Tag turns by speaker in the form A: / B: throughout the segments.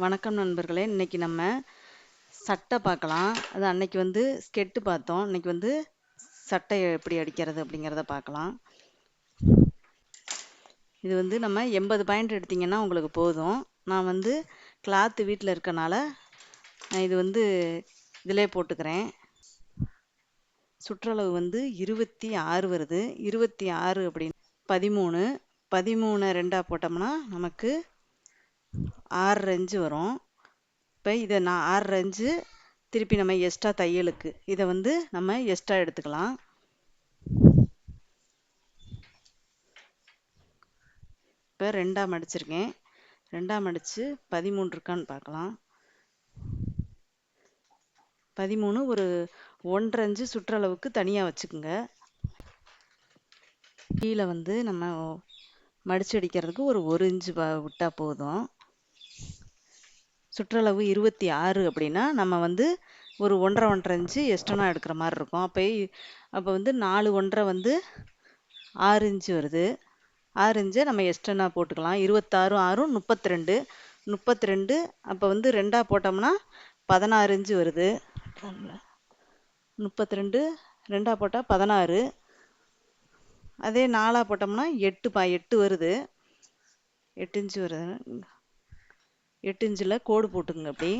A: வணக்கம் நண்பர்களே. இன்னைக்கு நம்ம சட்டை பார்க்கலாம். அது அன்னைக்கு வந்து ஸ்கெட்டு பார்த்தோம். இன்னைக்கு வந்து சட்டை எப்படி அடிக்கிறது அப்படிங்கிறத பார்க்கலாம். இது வந்து நம்ம 80 பாயிண்ட் எடுத்தீங்கன்னா உங்களுக்கு போதும். நான் வந்து கிளாத்து வீட்டில் இருக்கனால நான் இது வந்து இதிலே போட்டுக்கிறேன். சுற்றளவு வந்து 26 வருது. 26 அப்படின்னு 13 13 ரெண்டாக போட்டோம்னா நமக்கு 6 இன்ச்சு வரும். இப்போ இதை நான் 6 இன்ச்சு திருப்பி நம்ம எக்ஸ்ட்ரா தையலுக்கு இதை வந்து நம்ம எக்ஸ்ட்ரா எடுத்துக்கலாம். இப்போ ரெண்டாக மடிச்சிருக்கேன். ரெண்டாக மடித்து 13 இருக்கான்னு பார்க்கலாம். 13 ஒரு 1.5 இன்ச்சு சுற்றளவுக்கு தனியாக வச்சுக்குங்க. கீழே வந்து நம்ம மடிச்சு அடிக்கிறதுக்கு ஒரு 1 இன்ச்சு விட்டால் போதும். சுற்றளவு 26 அப்படின்னா நம்ம வந்து ஒரு 1.5 இன்ச்சு எக்ஸ்ட்ரா எடுக்கிற மாதிரி இருக்கும். அப்போ வந்து 4 1/2 வந்து 6 இன்ச்சு வருது. 6 இன்ச்சை நம்ம எக்ஸ்டர்னா போட்டுக்கலாம். 26 6 32 32 அப்போ வந்து ரெண்டாக போட்டோம்னா 16 இன்ச்சு வருது. 32 ரெண்டாக போட்டால் 16. அதே 4ஆக போட்டோம்னா 8 வருது. 8 இன்ச்சு வருது. 8 இன்ச்சில் கோடு போட்டுக்குங்க. அப்படி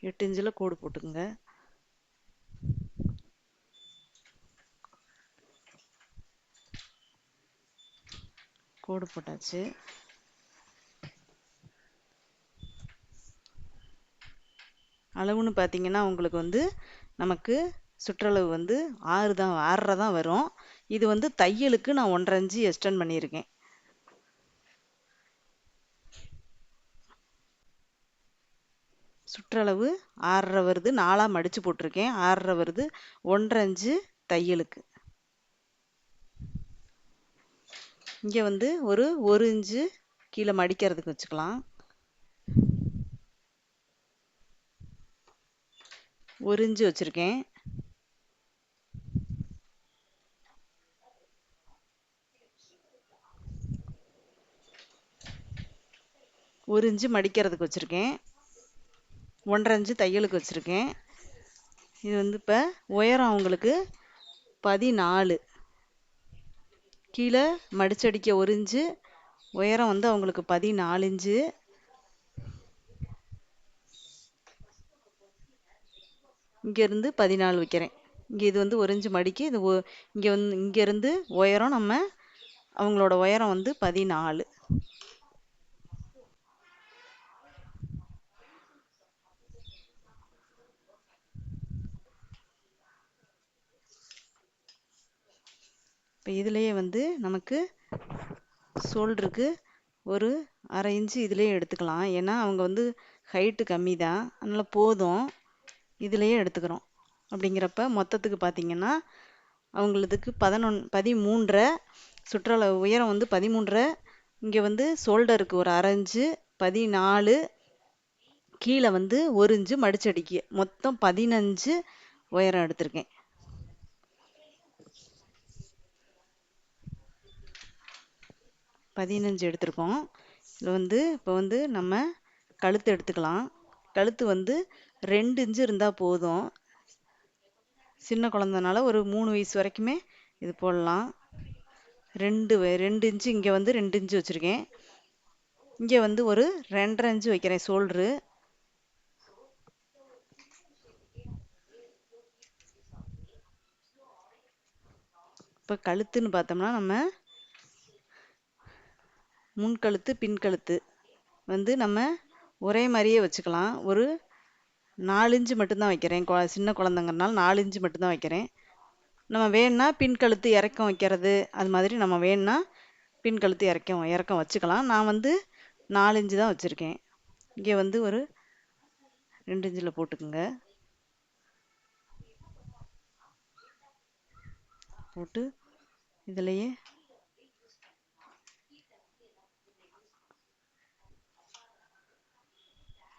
A: 8 இன்ச்சில் கோடு போட்டுக்குங்க. கோடு போட்டாச்சு. அளவுன்னு பார்த்தீங்கன்னா உங்களுக்கு வந்து நமக்கு சுற்றளவு வந்து 6.5 தான் வரும். இது வந்து தையலுக்கு நான் 1.5 இன்ச்சு எக்ஸ்டெண்ட் பண்ணியிருக்கேன். சுற்றளவு 6.5 வருது. 4ஆக மடித்து போட்டிருக்கேன். 6.5 வருது. 1.5 இன்ச்சு தையலுக்கு. இங்கே வந்து ஒரு 1 இன்ச்சு கீழே மடிக்கிறதுக்கு வச்சுக்கலாம். 1 இன்ச்சு வச்சுருக்கேன். ஒரு இன்ச்சு மடிக்கிறதுக்கு வச்சுருக்கேன். 1.5 இன்ச்சு தையலுக்கு வச்சுருக்கேன். இது வந்து இப்போ உயரம் அவங்களுக்கு 14. கீழே மடிச்சடிக்க 1 இன்ச்சு, உயரம் வந்து அவங்களுக்கு 14 இன்ச்சு. இங்கேருந்து 14 வைக்கிறேன். இங்கே இது வந்து 1 இன்ச்சு மடிக்கு. இது இங்கே வந்து இங்கேருந்து உயரம் நம்ம அவங்களோட உயரம் வந்து 14. இப்போ இதுலேயே வந்து நமக்கு ஷோல்டருக்கு ஒரு 1/2 இன்ச்சு இதுலேயே எடுத்துக்கலாம். ஏன்னா அவங்க வந்து ஹைட்டு கம்மி தான். அதனால் போதும். இதுலேயே எடுத்துக்கிறோம். அப்படிங்கிறப்ப மொத்தத்துக்கு பார்த்தீங்கன்னா அவங்களதுக்கு 13 சுற்றளவு உயரம் வந்து 13. இங்கே வந்து ஷோல்டருக்கு ஒரு 1/2 இன்ச்சு 14. கீழே வந்து 1 இன்ச்சு மடிச்சடிக்க மொத்தம் 15 உயரம் எடுத்திருக்கேன். எடுத்திருக்கோம். இதில் வந்து இப்போ வந்து நம்ம கழுத்து எடுத்துக்கலாம். கழுத்து வந்து 2 இன்ச்சு இருந்தால் போதும். சின்ன குழந்தைனால ஒரு 3 வயசு வரைக்குமே இது போடலாம். 2 இன்ச்சு இங்கே வந்து 2 இன்ச்சு வச்சுருக்கேன். இங்கே வந்து ஒரு 2.5 இன்ச்சு வைக்கிறேன் ஷோல்ட்ரு. இப்போ கழுத்துன்னு பார்த்தோம்னா நம்ம முன்கழுத்து பின்கழுத்து வந்து நம்ம ஒரே மாதிரியே வச்சுக்கலாம். ஒரு 4 இன்ச்சு மட்டும்தான் வைக்கிறேன். சின்ன குழந்தைங்கிறனால 4 இன்ச்சு மட்டும்தான் வைக்கிறேன். நம்ம வேணுன்னா பின்கழுத்து இறக்கம் வைக்கிறது அது மாதிரி நம்ம வேணுன்னா பின்கழுத்து இறக்கம் வச்சுக்கலாம். நான் வந்து 4 இன்ச்சு தான் வச்சுருக்கேன். இங்கே வந்து ஒரு 2 இன்ச்சில் போட்டுக்குங்க. போட்டு இதுலேயே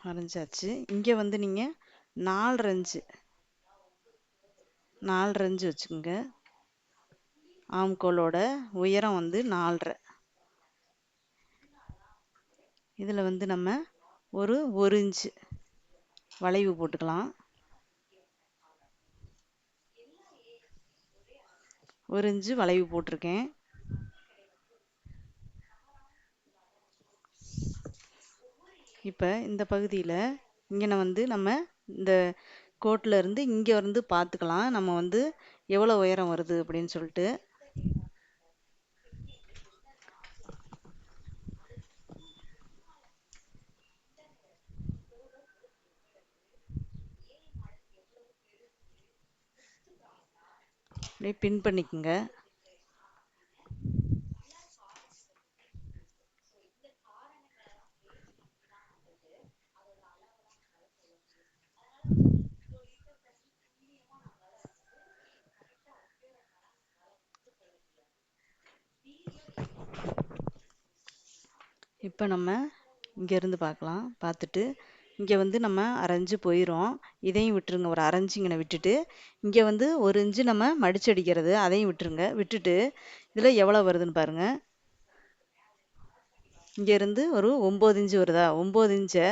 A: வரைஞ்சாச்சு. இங்கே வந்து நீங்கள் 4.5 இன்ச்சு வச்சுக்கோங்க. ஆம்கோலோட உயரம் வந்து 4.5. இதில் வந்து நம்ம ஒரு இன்ச்சு வளைவு போட்டுக்கலாம். 1 இன்ச்சு வளைவு போட்டிருக்கேன். இப்போ இந்த பகுதியில் இங்கே வந்து நம்ம இந்த கோட்டில் இருந்து இங்கே வந்து பார்த்துக்கலாம் நம்ம வந்து எவ்வளோ உயரம் வருது அப்படின்னு சொல்லிட்டு. அப்படியே பின் பண்ணிக்கோங்க. இப்போ நம்ம இங்கேருந்து பார்க்கலாம். பார்த்துட்டு இங்கே வந்து நம்ம அரைஞ்சு போயிடும். இதையும் விட்டுருங்க. ஒரு அரைஞ்சு இங்கே விட்டுட்டு இங்கே வந்து 1 இன்ச்சு நம்ம மடிச்சடிக்கிறது அதையும் விட்டுருங்க. விட்டுட்டு இதில் எவ்வளோ வருதுன்னு பாருங்கள். இங்கேருந்து ஒரு 9 இன்ச்சு வருதா? 9 இன்ச்சை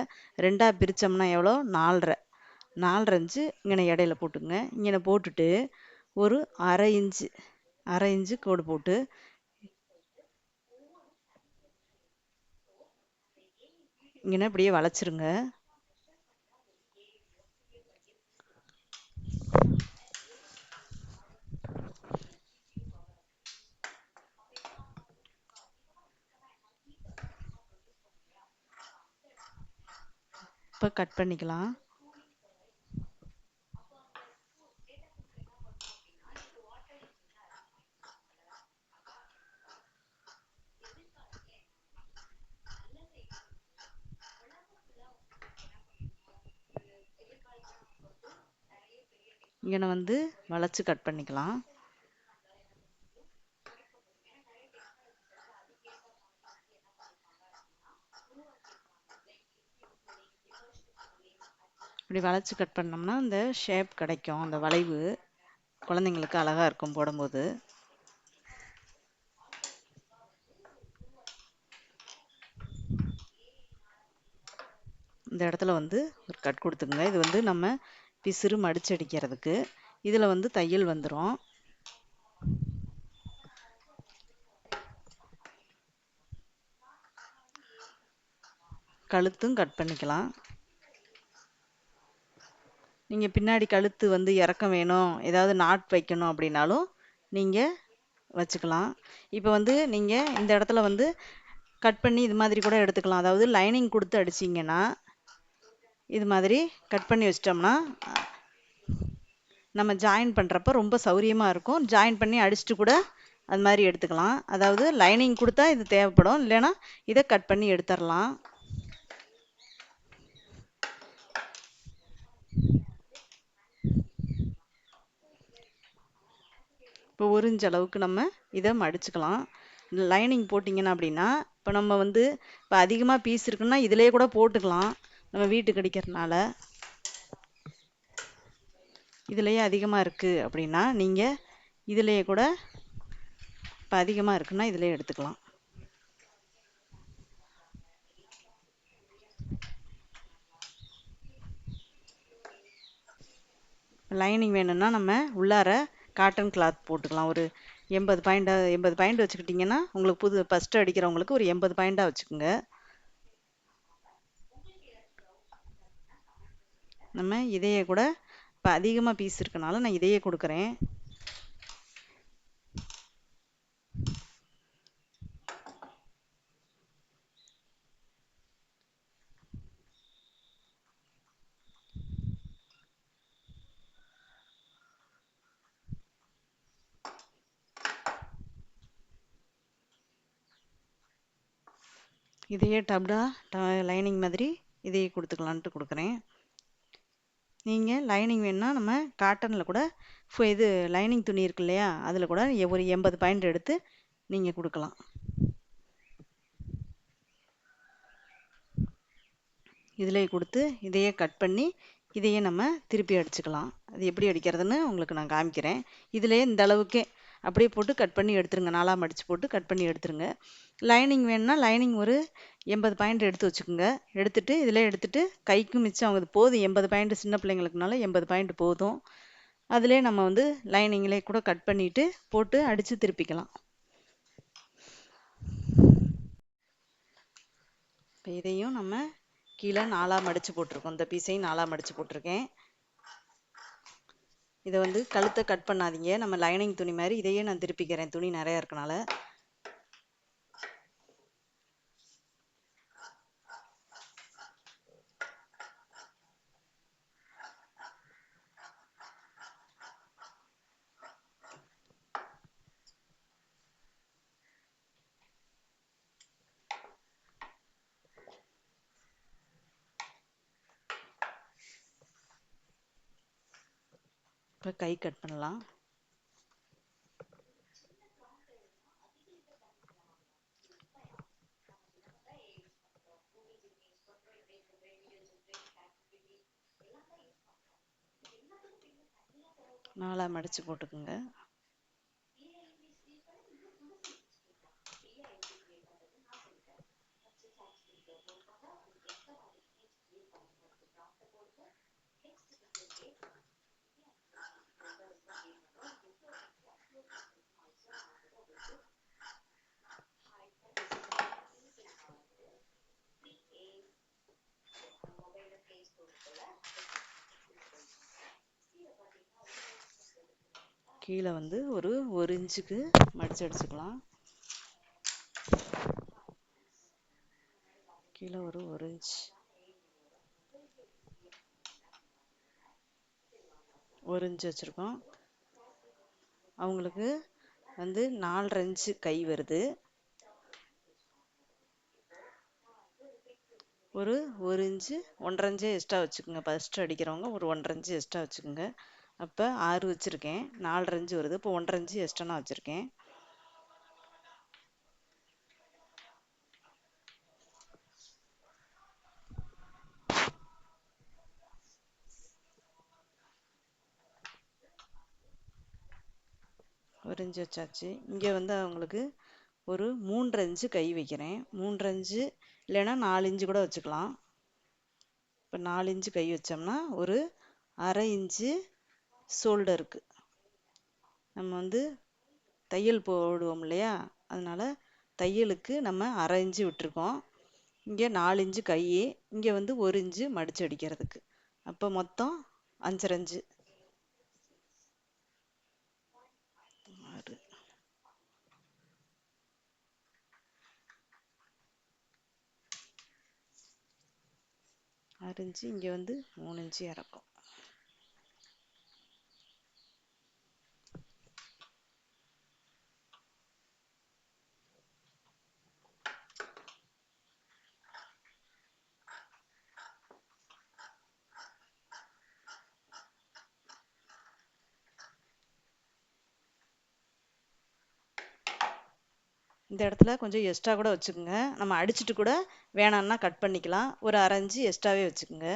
A: 2ஆக பிரித்தோம்னா எவ்வளோ? 4.5 இன்ச்சு இங்கே இடையில போட்டுங்க. இங்கே போட்டுட்டு ஒரு அரை இன்ச்சு கோடு போட்டு இங்கே இப்படியே வளைச்சிருங்க. இப்போ கட் பண்ணிக்கலாம். இங்கே வந்து வளைச்சு கட் பண்ணிக்கலாம். இப்படி வளைச்சு கட் பண்ணோம்னா இந்த ஷேப் கிடைக்கும். அந்த வளைவு குழந்தைங்களுக்கு அழகாக இருக்கும் போடும்போது. இந்த இடத்துல வந்து ஒரு கட் கொடுத்துங்க. இது வந்து நம்ம பிசிறு மடிச்சடிக்கிறதுக்கு. இதில் வந்து தையல் வந்துடும். கழுத்தும் கட் பண்ணிக்கலாம். நீங்கள் பின்னாடி கழுத்து வந்து இறக்கம் வேணும், ஏதாவது நாட் வைக்கணும் அப்படின்னாலும் நீங்கள் வச்சுக்கலாம். இப்போ வந்து நீங்கள் இந்த இடத்துல வந்து கட் பண்ணி இது மாதிரி கூட எடுத்துக்கலாம். அதாவது லைனிங் கொடுத்து அடிச்சிங்கன்னா இது மாதிரி கட் பண்ணி வச்சிட்டோம்னா நம்ம ஜாயின் பண்ணுறப்ப ரொம்ப சௌரியமாக இருக்கும். ஜாயின் பண்ணி அடிச்சுட்டு கூட அது மாதிரி எடுத்துக்கலாம். அதாவது லைனிங் கொடுத்தா இது தேவைப்படும், இல்லைன்னா இதை கட் பண்ணி எடுத்துடலாம். இப்போ 1 இன்ச் அளவுக்கு நம்ம இதை மடிச்சுக்கலாம். லைனிங் போட்டிங்கன்னா அப்படின்னா இப்போ நம்ம வந்து இப்போ அதிகமாக பீஸ் இருக்குன்னா இதிலே கூட போட்டுக்கலாம். நம்ம வீட்டுக்கு அடிக்கிறதுனால இதுலேயே அதிகமாக இருக்குது அப்படின்னா நீங்கள் இதிலேயே கூட இப்போ அதிகமாக இருக்குன்னா இதிலே எடுத்துக்கலாம். லைனிங் வேணும்னா நம்ம உள்ளார காட்டன் கிளாத் போட்டுக்கலாம். ஒரு 80 பாயிண்ட் வச்சுக்கிட்டிங்கன்னா உங்களுக்கு ஃபஸ்ட்டு அடிக்கிறவங்களுக்கு ஒரு 80 பாயிண்டாக வச்சுக்கோங்க. நம்ம இதையே கூட இப்போ அதிகமாக பீஸ் இருக்கனால நான் இதையே கொடுக்குறேன். இதையே லைனிங் மாதிரி இதையே கொடுத்துக்கலான்ட்டு கொடுக்குறேன். நீங்கள் லைனிங் வேணுன்னா நம்ம காட்டனில் கூட இது லைனிங் துணி இருக்கு இல்லையா, அதில் கூட ஒரு 80 பாயிண்ட் எடுத்து நீங்கள் கொடுக்கலாம். இதிலே கொடுத்து இதையே கட் பண்ணி இதையே நம்ம திருப்பி அடிச்சுக்கலாம். அது எப்படி அடிக்கிறதுன்னு உங்களுக்கு நான் காமிக்கிறேன். இதிலே இந்த அளவுக்கே அப்படியே போட்டு கட் பண்ணி எடுத்துருங்க. 4ஆக மடித்து போட்டு கட் பண்ணி எடுத்துருங்க. லைனிங் வேணும்னா லைனிங் ஒரு 80 பாயிண்ட் எடுத்து வச்சுக்கோங்க. எடுத்துட்டு இதில் எடுத்துட்டு கைக்கும் மிச்சம் ஆகுது. போதும் 80 பாயிண்ட், சின்ன பிள்ளைங்களுக்குனால 80 பாயிண்ட் போதும். அதிலே நம்ம வந்து லைனிங்லே கூட கட் பண்ணிட்டு போட்டு அடித்து திருப்பிக்கலாம். இப்போ இதையும் நம்ம கீழே 4ஆக மடித்து போட்டிருக்கோம். இந்த பீஸையும் 4ஆக மடித்து போட்டிருக்கேன். இதை வந்து கழுத்தை கட் பண்ணாதீங்க. நம்ம லைனிங் துணி மாதிரி இதையே நான் திருப்பிக்கிறேன், துணி நிறையா இருக்கனால. இப்போ கை கட் பண்ணலாம். நாலா மடித்து போட்டுக்குங்க. கீழே வந்து ஒரு இன்ச்சுக்கு மடித்து அடிச்சுக்கலாம். கீழே ஒரு இன்ச், 1 இன்ச் வச்சுருக்கோம். அவங்களுக்கு வந்து 4.5 இன்ச்சு கை வருது. ஒரு இன்ச்சு 1.5 இன்ச்சு எக்ஸ்ட்ரா வச்சுக்கோங்க. ஃபஸ்ட்டு அடிக்கிறவங்க ஒரு 1.5 இன்ச்சு எக்ஸ்ட்ரா வச்சுக்கோங்க. அப்போ 6 வச்சுருக்கேன், 4.5 இன்ச்சு வருது. இப்போ 1.5 இன்ச்சு எக்ஸ்ட்ரா நான் வச்சுருக்கேன். ஒரு இன்ச்சு வச்சாச்சு. இங்கே வந்து அவங்களுக்கு ஒரு 3.5 இன்ச்சு கை வைக்கிறேன். 3.5 இன்ச்சு இல்லைன்னா 4 இன்ச்சு கூட வச்சுக்கலாம். இப்போ 4 இன்ச்சு கை வச்சோம்னா ஒரு 1/2 இன்ச்சு ஷோல்டருக்கு நம்ம வந்து தையல் போடுவோம் இல்லையா, அதனால் தையலுக்கு நம்ம 1/2 இன்ச்சு விட்டுருக்கோம். இங்கே 4 இன்ச்சு கை, இங்கே வந்து 1 இன்ச்சு மடித்து அடிக்கிறதுக்கு. அப்போ மொத்தம் 5.5 இன்ச்சு. 6 இன்ச்சு, இங்கே வந்து 3 இன்ச்சு இறக்கும். இந்த இடத்துல கொஞ்சம் எக்ஸ்ட்ரா கூட வச்சுக்கோங்க. நம்ம அடிச்சுட்டு கூட வேணான்னா கட் பண்ணிக்கலாம். ஒரு 1/2 இன்ச்சு எக்ஸ்ட்ராவே வச்சுக்கோங்க.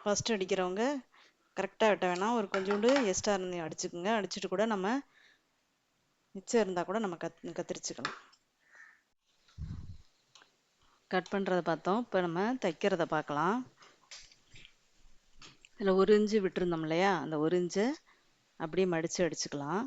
A: ஃபஸ்ட்டு அடிக்கிறவங்க கரெக்டாக வெட்ட வேணாம், ஒரு கொஞ்சோண்டு எக்ஸ்ட்ரா இருந்து அடிச்சுக்கோங்க. அடிச்சுட்டு கூட நம்ம மிச்சம் இருந்தால் கூட நம்ம கத்திரிச்சுக்கலாம். கட் பண்ணுறத பார்த்தோம். இப்போ நம்ம தைக்கிறத பார்க்கலாம். இதில் 1 இன்ச்சு விட்டுருந்தோம் இல்லையா, அந்த 1 இன்ச்சை அப்படியே மடித்து அடிச்சுக்கலாம்.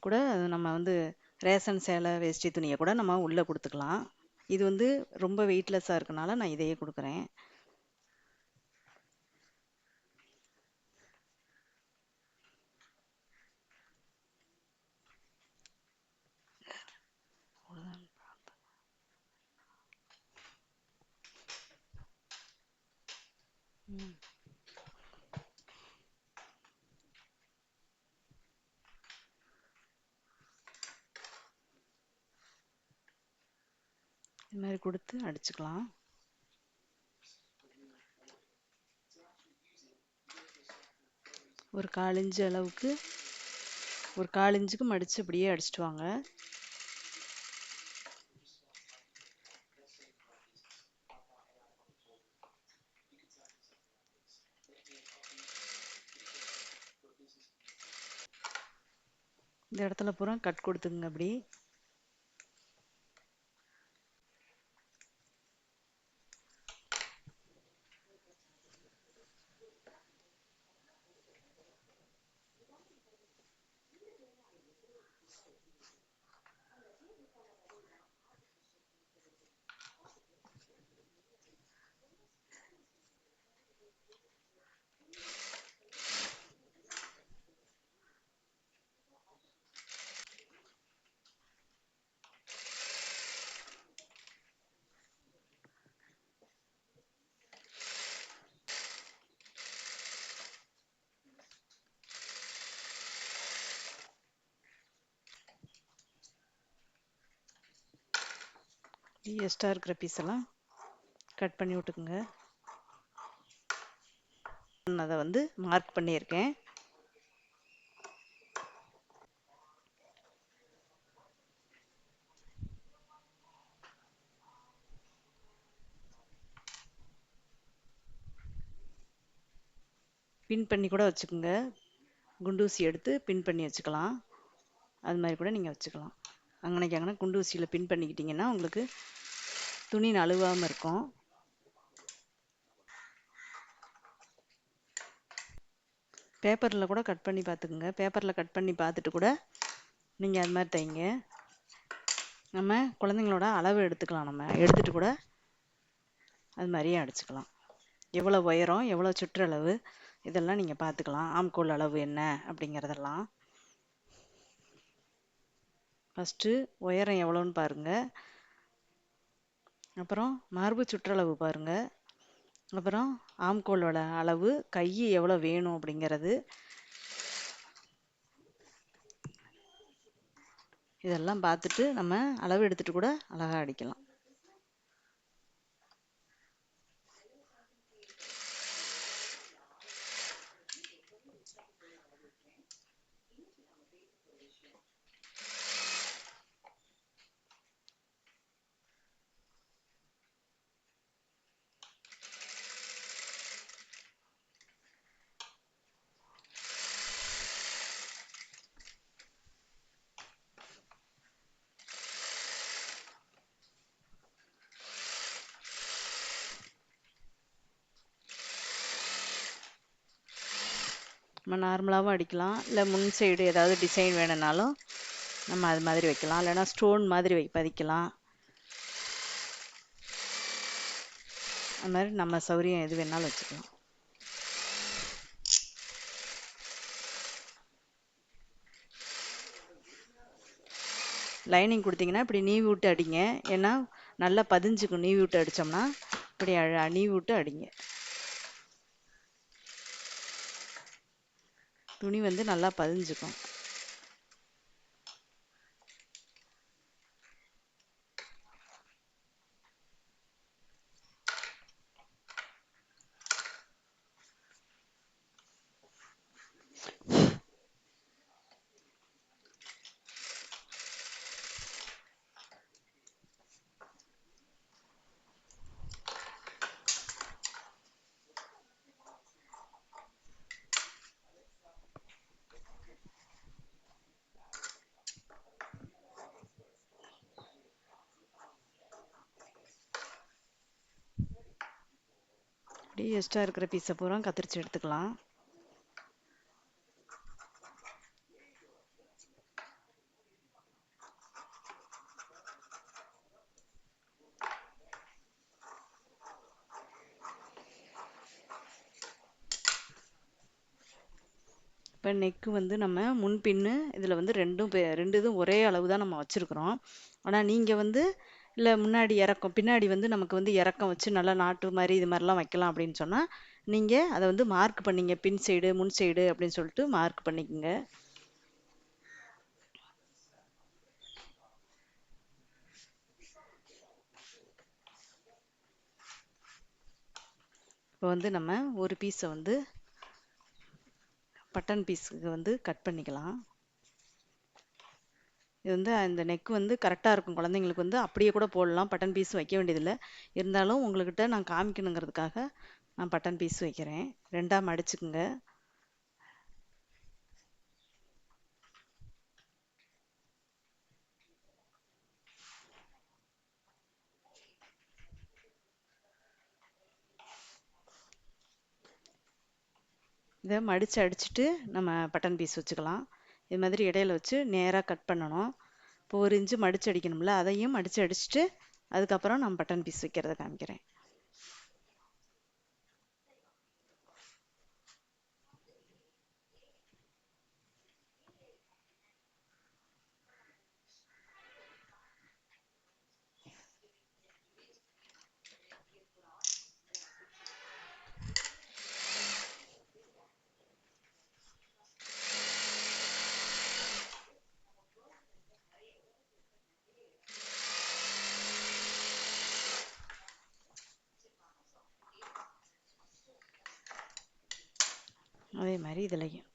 A: கூட நம்ம வந்து ரேஷன் சேலை வேஷ்டி துணியை கூட நம்ம உள்ளே கொடுத்துக்கலாம். இது வந்து ரொம்ப வெயிட்லெஸ்ஸாக இருக்கனால நான் இதையே கொடுக்குறேன். ம். இது மாதிரி கொடுத்து அடிச்சுக்கலாம். ஒரு 1/4 இன்ச்சு அளவுக்கு, ஒரு 1/4 இன்ச்சுக்கு மடிச்சு அப்படியே அடிச்சுட்டு வாங்க. இந்த இடத்துல பூரா கட் கொடுத்துங்க அப்படி. எக்ஸ்ட்ரா இருக்கிற பீஸ் எல்லாம் கட் பண்ணி விட்டுக்குங்க. அதை வந்து மார்க் பண்ணியிருக்கேன். பின் பண்ணி கூட வச்சுக்கோங்க. குண்டூசி எடுத்து பின் பண்ணி வச்சுக்கலாம். அது மாதிரி கூட நீங்கள் வச்சுக்கலாம். அங்கனைக்கு அங்கே குண்டூசியில் பின் பண்ணிக்கிட்டிங்கன்னா உங்களுக்கு துணி நழுவாமல் இருக்கும். பேப்பரில் கூட கட் பண்ணி பார்த்துக்குங்க. பேப்பரில் கட் பண்ணி பார்த்துட்டு கூட நீங்கள் அது மாதிரி தைங்க. நம்ம குழந்தைங்களோட அளவு எடுத்துக்கலாம். நம்ம எடுத்துகிட்டு கூட அது மாதிரியே அடிச்சுக்கலாம். எவ்வளோ உயரம், எவ்வளோ சுற்றளவு, இதெல்லாம் நீங்கள் பார்த்துக்கலாம். ஆம்கோல் அளவு என்ன அப்படிங்கிறதெல்லாம். ஃபஸ்ட்டு உயரம் எவ்வளோன்னு பாருங்கள். அப்புறம் மார்பு சுற்றளவு பாருங்கள். அப்புறம் ஆம்கோலோட அளவு, கை எவ்வளோ வேணும் அப்படிங்கிறது, இதெல்லாம் பார்த்துட்டு நம்ம அளவு எடுத்துகிட்டு கூட அழகாக அடிக்கலாம். நம்ம நார்மலாகவும் அடிக்கலாம். இல்லை முன் சைடு ஏதாவது டிசைன் வேணும்னாலும் நம்ம அது மாதிரி வைக்கலாம். இல்லைன்னா ஸ்டோன் மாதிரி பதிக்கலாம். அது மாதிரி நம்ம சௌரியம் எது வேணாலும் வச்சுக்கலாம். லைனிங் கொடுத்தீங்கன்னா இப்படி நீவி விட்டு அடிங்க. ஏன்னா நல்லா பதிஞ்சுக்கும். நீவி விட்டு அடித்தோம்னா இப்படி நீவி விட்டு அடிங்க. துணி வந்து நல்லா பதிஞ்சுக்கும். இப்படி எக்ஸ்ட்ரா இருக்கிற பீஸை பூரா கத்திரிச்சு எடுத்துக்கலாம். இப்போ நெக்கு வந்து நம்ம முன்பின்னு இதில் வந்து ரெண்டு இதுவும் ஒரே அளவு தான் நம்ம வச்சுருக்குறோம். ஆனால் நீங்கள் வந்து இல்லை முன்னாடி இறக்கம், பின்னாடி வந்து நமக்கு வந்து இறக்கம் வச்சு நல்லா நாட்டு மாதிரி இது மாதிரிலாம் வைக்கலாம் அப்படின்னு சொன்னால் நீங்கள் அதை வந்து மார்க் பண்ணிங்க, பின் சைடு முன் சைடு அப்படின்னு சொல்லிட்டு மார்க் பண்ணிக்கோங்க. இப்போ வந்து நம்ம ஒரு பீஸை வந்து பட்டன் பீஸுக்கு வந்து கட் பண்ணிக்கலாம். இது வந்து அந்த நெக் வந்து கரெக்டாக இருக்கும். குழந்தைங்களுக்கு வந்து அப்படியே கூட போடலாம், பட்டன் பீஸ் வைக்க வேண்டியதில்லை. இருந்தாலும் உங்கள்கிட்ட நான் காமிக்கணுங்கிறதுக்காக நான் பட்டன் பீஸ் வைக்கிறேன். 2ஆ மடிச்சுக்குங்க. இதை மடித்து அடிச்சுட்டு நம்ம பட்டன் பீஸ் வச்சுக்கலாம். இது மாதிரி இடையில வச்சு நேராக கட் பண்ணணும். இப்போ 1 இன்ச்சு மடித்து அடிக்கணும்ல, அதையும் மடித்து அடிச்சுட்டு அதுக்கப்புறம் நான் பட்டன் பீஸ் வைக்கிறத காமிக்கிறேன். அதே மாதிரி இதுலையும்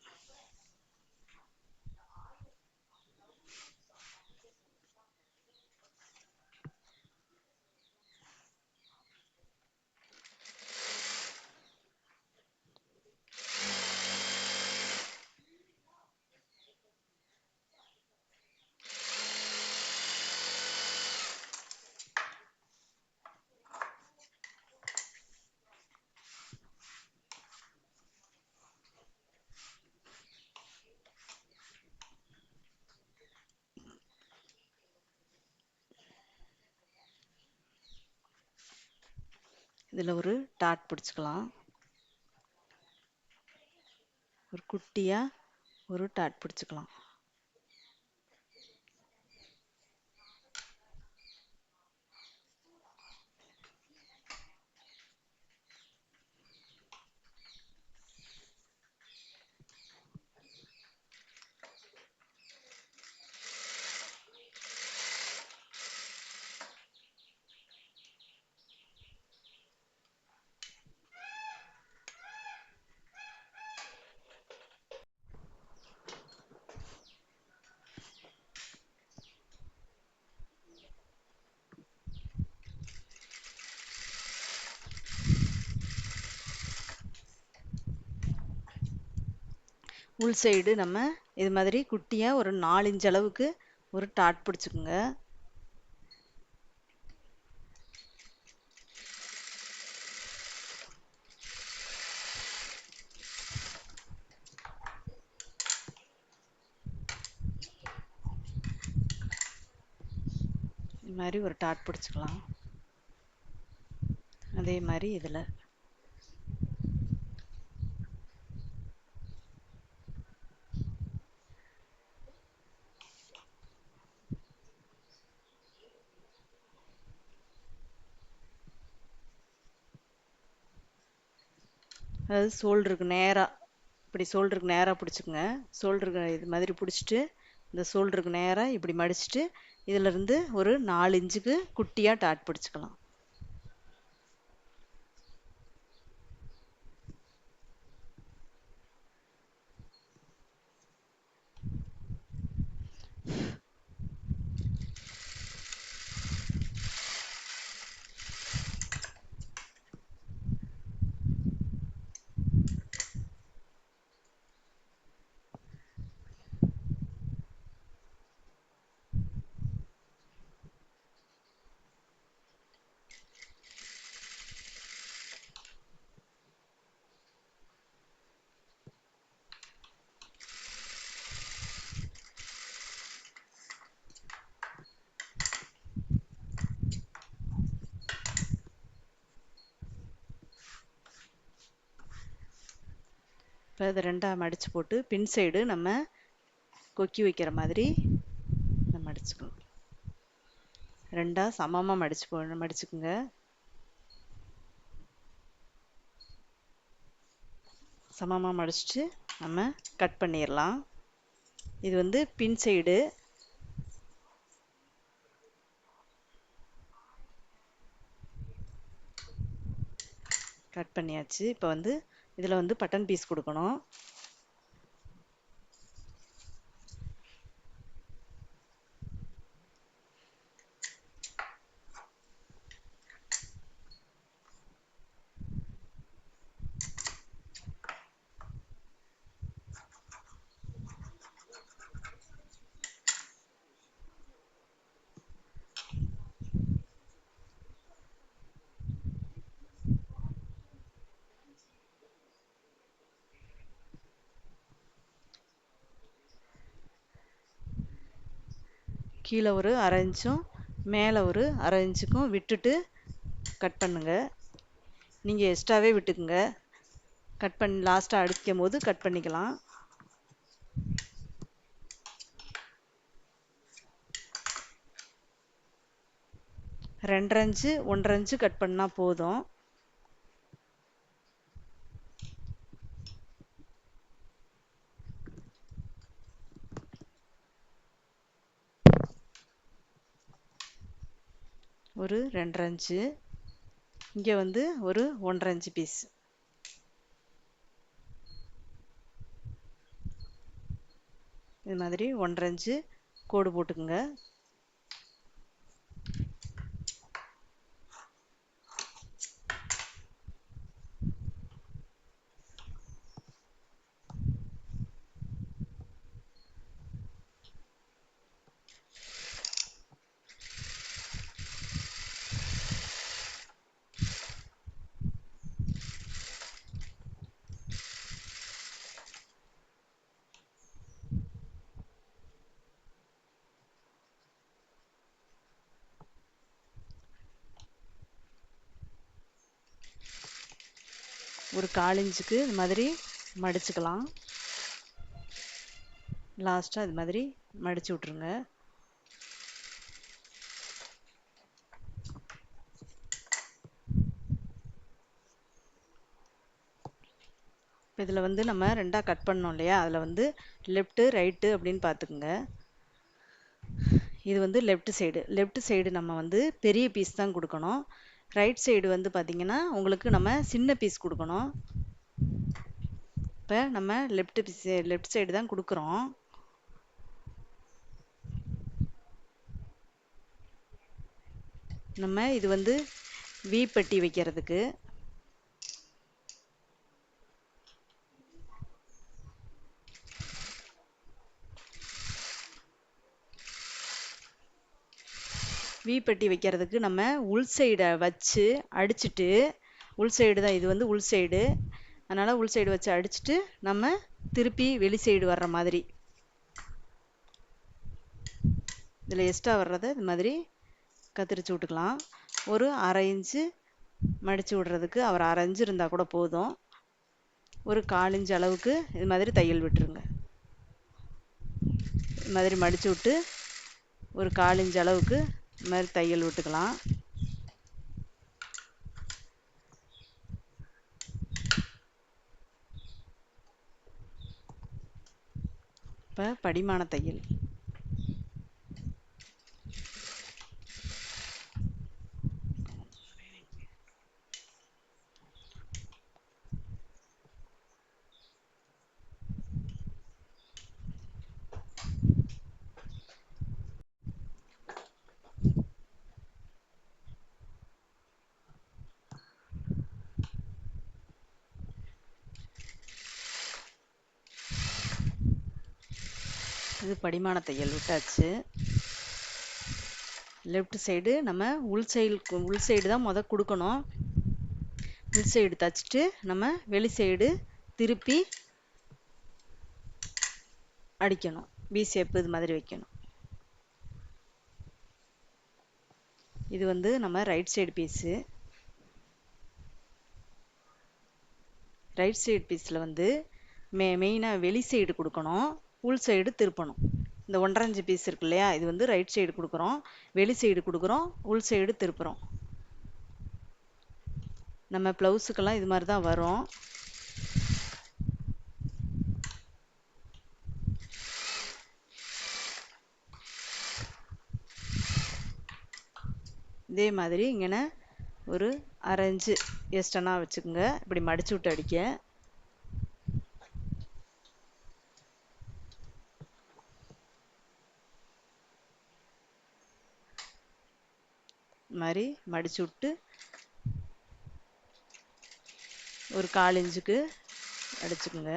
A: இதில் ஒரு டாட் பிடிச்சிக்கலாம். ஒரு குட்டியாக ஒரு டாட் பிடிச்சிக்கலாம். உள் சைடு நம்ம இது மாதிரி குட்டியாக ஒரு 4 இன்ச் அளவுக்கு ஒரு டாட் பிடிச்சிக்குங்க. இது மாதிரி ஒரு டாட் பிடிச்சிக்கலாம். அதே மாதிரி இதில் அதாவது ஷோல்டருக்கு நேராக, இப்படி ஷோல்டருக்கு நேராக பிடிச்சிக்குங்க. ஷோல்டருக்கு இது மாதிரி பிடிச்சிட்டு இந்த ஷோல்டருக்கு நேராக இப்படி மடிச்சுட்டு இதிலிருந்து ஒரு 4 இன்ச்சுக்கு குட்டியாக டாட் பிடிச்சிக்கலாம். இப்போ இதை 2ஆ மடித்து போட்டு பின் சைடு நம்ம கொக்கி வைக்கிற மாதிரி நம்ம மடிச்சுக்கணும். 2ஆ சமமாக மடிச்சுக்குங்க. சமமாக மடிச்சுட்டு நம்ம கட் பண்ணிடலாம். இது வந்து பின் சைடு. கட் பண்ணியாச்சு. இப்போ வந்து இதில் வந்து பட்டன் பீஸ் கொடுக்கணும். கீழே ஒரு 1/2 இன்ச்சும் மேலே ஒரு 1/2 இன்ச்சுக்கும் விட்டுட்டு கட் பண்ணுங்க. நீங்கள் எக்ஸ்ட்ராவே விட்டுக்குங்க. கட் பண்ணி லாஸ்ட்டாக அடிக்கும் போது கட் பண்ணிக்கலாம். ரெண்டரை இன்ச்சு 1/2 இன்ச்சு கட் பண்ணால் போதும். ஒரு 2.5 இன்ச்சு. இங்கே வந்து ஒரு 1.5 இன்ச்சு பீஸ். இது மாதிரி 1.5 இன்ச்சு கோடு போட்டுக்குங்க. ஒரு 1/4 இன்ச்சுக்கு இது மாதிரி மடிச்சுக்கலாம். லாஸ்ட்டாக இது மாதிரி மடிச்சு விட்ருங்க. இப்போ இதில் வந்து நம்ம 2ஆக கட் பண்ணோம் இல்லையா, அதில் வந்து லெஃப்ட்டு ரைட்டு அப்படின்னு பார்த்துக்குங்க. இது வந்து லெஃப்ட் சைடு நம்ம வந்து பெரிய பீஸ் தான் கொடுக்கணும். ரைட் சைடு வந்து பார்த்திங்கன்னா உங்களுக்கு நம்ம சின்ன பீஸ் கொடுக்கணும். இப்போ நம்ம லெஃப்ட் சைடு தான் கொடுக்குறோம். நம்ம இது வந்து வி பட்டி வைக்கிறதுக்கு. வி பட்டி வைக்கிறதுக்கு நம்ம உள் சைடை வச்சு அடிச்சுட்டு, உள் சைடு தான் இது வந்து உள் சைடு, அதனால் உள் சைடு வச்சு அடிச்சுட்டு நம்ம திருப்பி வெளி சைடு வர்ற மாதிரி இதில் எக்ஸ்ட்ரா வர்றதை இது மாதிரி கத்திரிச்சு விட்டுக்கலாம். ஒரு 1/2 இன்ச்சு மடித்து விடுறதுக்கு ஒரு 1/2 இன்ச்சு இருந்தால் கூட போதும். ஒரு 1/4 இன்ச்சு அளவுக்கு இது மாதிரி தையல் விட்டுருங்க. இது மாதிரி மடித்து விட்டு ஒரு 1/4 இன்ச்சு அளவுக்கு இது மாதிரி தையல் விட்டுக்கலாம். இப்போ படிமான தையல். இது படிமான தையல் விட்டாச்சு. லெஃப்ட் சைடு நம்ம உள் சைடு தான் கொடுக்கணும். உள் சைடு தைச்சிட்டு நம்ம வெளி சைடு திருப்பி அடிக்கணும். வி ஷேப் இது மாதிரி வைக்கணும். இது வந்து நம்ம right side piece. Right side பீஸில் வந்து மெயினாக வெளி சைடு கொடுக்கணும், உள் சைடு திருப்பணும். இந்த 1.5 இன்ச்சு பீஸ் இருக்கு இல்லையா, இது வந்து ரைட் சைடு கொடுக்குறோம், வெளி சைடு கொடுக்குறோம், உள் சைடு திருப்புறோம். நம்ம ப்ளவுஸுக்கெல்லாம் இது மாதிரி தான் வரும். இதே மாதிரி இங்கே ஒரு 1/2 இன்ச்சு எக்ஸ்டர்னா வச்சுக்கோங்க. இப்படி மடிச்சு விட்டு அடிக்க. இந்த மாதிரி மடிச்சு விட்டு ஒரு 1/4 இன்ச்சுக்கு அடிச்சுக்குங்க.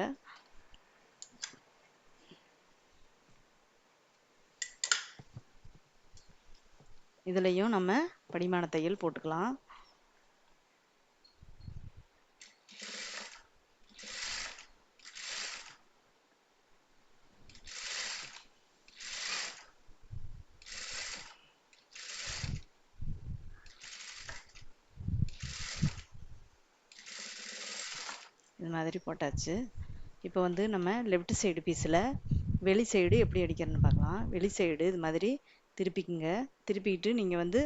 A: இதுலயும் நம்ம படிமான தையல் போட்டுக்கலாம். இது மாதிரி போட்டாச்சு. இப்போ வந்து நம்ம லெஃப்ட் சைடு பீஸில் வெளி சைடு எப்படி அடிக்கிறதுன்னு பார்க்கலாம். வெளி சைடு இது மாதிரி திருப்பிக்குங்க. திருப்பிக்கிட்டு நீங்கள் வந்து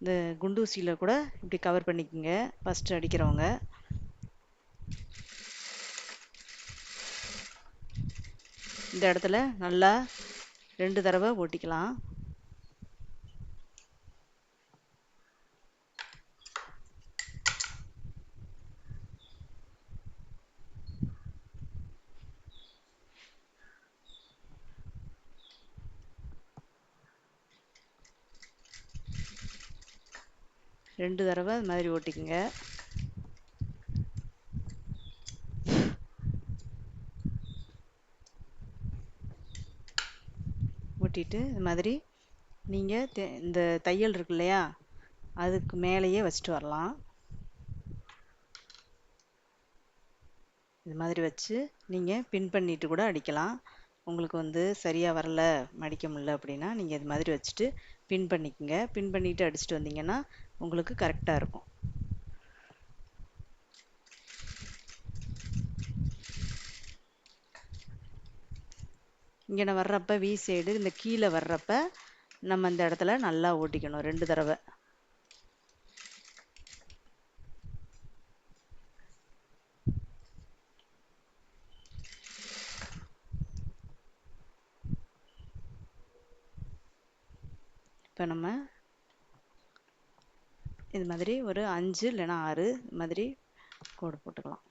A: இந்த குண்டூசியில் கூட இப்படி கவர் பண்ணிக்கோங்க. ஃபஸ்ட்டு அடிக்கிறவங்க இந்த இடத்துல நல்லா 2 தடவை ஓட்டிக்கலாம். ரெண்டு தடவை இது மாதிரி ஓட்டிக்குங்க. ஓட்டிட்டு இது மாதிரி நீங்கள் இந்த தையல் இருக்கு இல்லையா, அதுக்கு மேலேயே வச்சுட்டு வரலாம். இது மாதிரி வச்சு நீங்கள் பின் பண்ணிட்டு கூட அடிக்கலாம். உங்களுக்கு வந்து சரியாக வரல, மடிக்க முடியல அப்படின்னா நீங்கள் இது மாதிரி வச்சுட்டு பின் பண்ணிக்கோங்க. பின் பண்ணிட்டு அடிச்சுட்டு வந்தீங்கன்னா உங்களுக்கு கரெக்டாக இருக்கும். இங்கே வர்றப்ப வி சைடு இந்த கீழே வர்றப்ப நம்ம இந்த இடத்துல நல்லா ஓட்டிக்கணும் 2 தடவை. இப்போ நம்ம இது மாதிரி ஒரு 5 இல்லைன்னா 6 இது மாதிரி கோடு போட்டுக்கலாம்.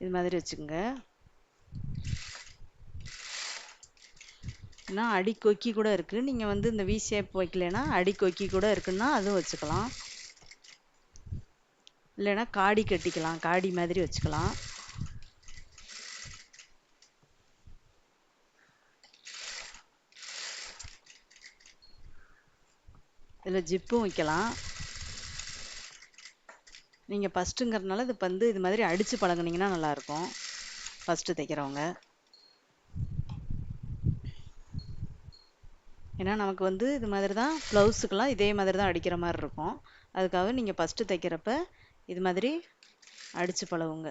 A: இது மாதிரி வச்சுக்கோங்க. ஏன்னா அடி கொக்கி கூட இருக்குது. நீங்கள் வந்து இந்த வி ஷேப் வைக்கலைன்னா அடி கொக்கி கூட இருக்குன்னா அதுவும் வச்சுக்கலாம். இல்லைன்னா காடி கட்டிக்கலாம், காடி மாதிரி வச்சுக்கலாம். இதில் ஜிப்பும் வைக்கலாம். நீங்கள் ஃபஸ்ட்டுங்கிறதுனால இது வந்து இது மாதிரி அடித்து பழகுனீங்கன்னா நல்லாயிருக்கும் ஃபஸ்ட்டு தைக்கிறவங்க. ஏன்னா நமக்கு வந்து இது மாதிரி தான் ப்ளவுஸுக்கெல்லாம் இதே மாதிரி தான் அடிக்கிற மாதிரி இருக்கும். அதுக்காக நீங்கள் ஃபஸ்ட்டு தைக்கிறப்ப இது மாதிரி அடித்து பழகுங்க.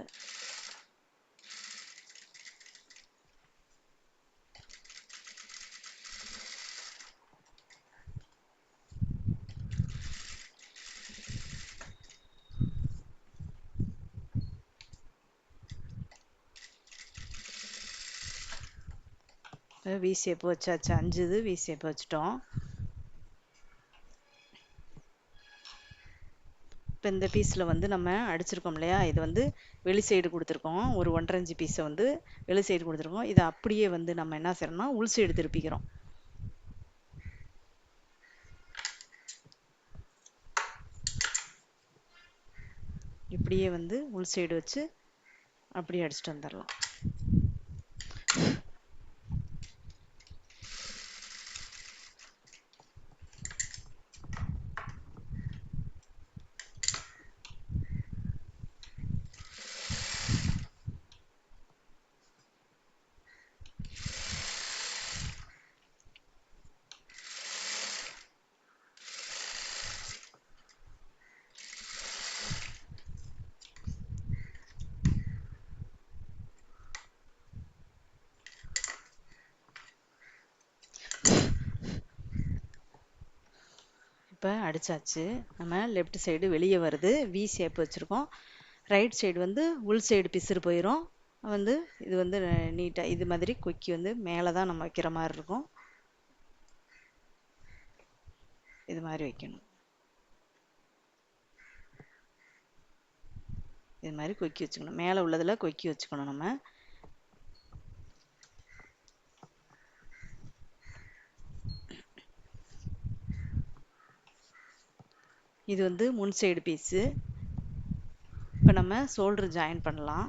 A: வி ஷேப் வச்சாச்சு. 5 இது வி ஷேப் வச்சுட்டோம். இப்போ இந்த பீஸில் வந்து நம்ம அடிச்சிருக்கோம் இல்லையா, இது வந்து வெளி சைடு கொடுத்துருக்கோம். ஒரு 1.5 இன்ச்சு பீஸை வந்து வெளி சைடு கொடுத்துருக்கோம். இதை அப்படியே வந்து நம்ம என்ன செய்யறோம்னா உள் சைடு திருப்பிக்கிறோம். இப்படியே வந்து உள் சைடு வச்சு அப்படியே அடிச்சுட்டு வந்துடலாம். இப்போ அடிச்சாச்சு. நம்ம லெஃப்ட் சைடு வெளியே வருது, வி ஷேப் வச்சுருக்கோம். ரைட் சைடு வந்து உள் சைடு பிசுறு போயிடும். வந்து இது வந்து நீட்டாக இது மாதிரி கொக்கி வந்து மேலே தான் நம்ம வைக்கிற மாதிரி இருக்கும். இது மாதிரி வைக்கணும். இது மாதிரி கொக்கி வச்சுக்கணும். மேலே உள்ளதில் கொக்கி வச்சுக்கணும் நம்ம. இது வந்து முன் சைடு பீஸு. இப்போ நம்ம ஷோல்டர் ஜாயின் பண்ணலாம்.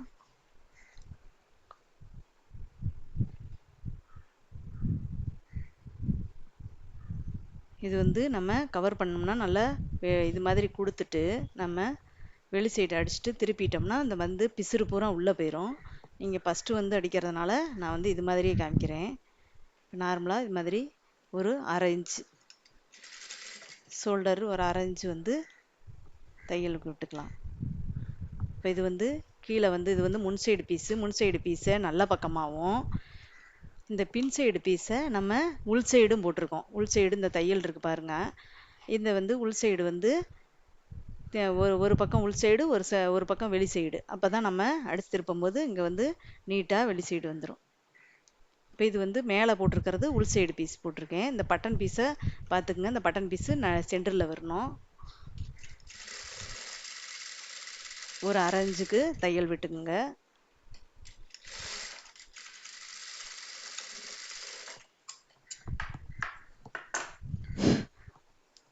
A: இது வந்து நம்ம கவர் பண்ணோம்னா நல்லா இது மாதிரி கொடுத்துட்டு நம்ம வெளி சைடு அடிச்சுட்டு திருப்பிட்டோம்னா இந்த வந்து பிசுறு பூரா உள்ளே போயிடும். நீங்கள் ஃபஸ்ட்டு வந்து அடிக்கிறதுனால நான் வந்து இது மாதிரியே காமிக்கிறேன். நார்மலாக இது மாதிரி ஒரு 1/2 இன்ச்சு ஷோல்டர், ஒரு 1/2 இன்ச்சு வந்து தையலுக்கு விட்டுக்கலாம். இப்போ இது வந்து கீழே வந்து இது வந்து முன் சைடு பீஸு. முன் சைடு பீஸை நல்ல பக்கமாகவும் இந்த பின் சைடு பீஸை நம்ம உள் சைடும் போட்டிருக்கோம். உள் சைடு இந்த தையல் இருக்குது பாருங்கள். இந்த வந்து உள் சைடு வந்து ஒரு பக்கம் உள் சைடு, ஒரு பக்கம் வெளி சைடு. அப்போ தான் நம்ம அடித்து திருப்பும்போது இங்கே வந்து நீட்டாக வெளி சைடு வந்துடும். இப்போ இது வந்து மேலே போட்டிருக்கிறது உள் சைடு பீஸ் போட்டிருக்கேன். இந்த பட்டன் பீஸை பார்த்துக்குங்க. இந்த பட்டன் பீஸு சென்டரில் வரணும். ஒரு 1/2 இன்ச்சுக்கு தையல் விட்டுக்குங்க.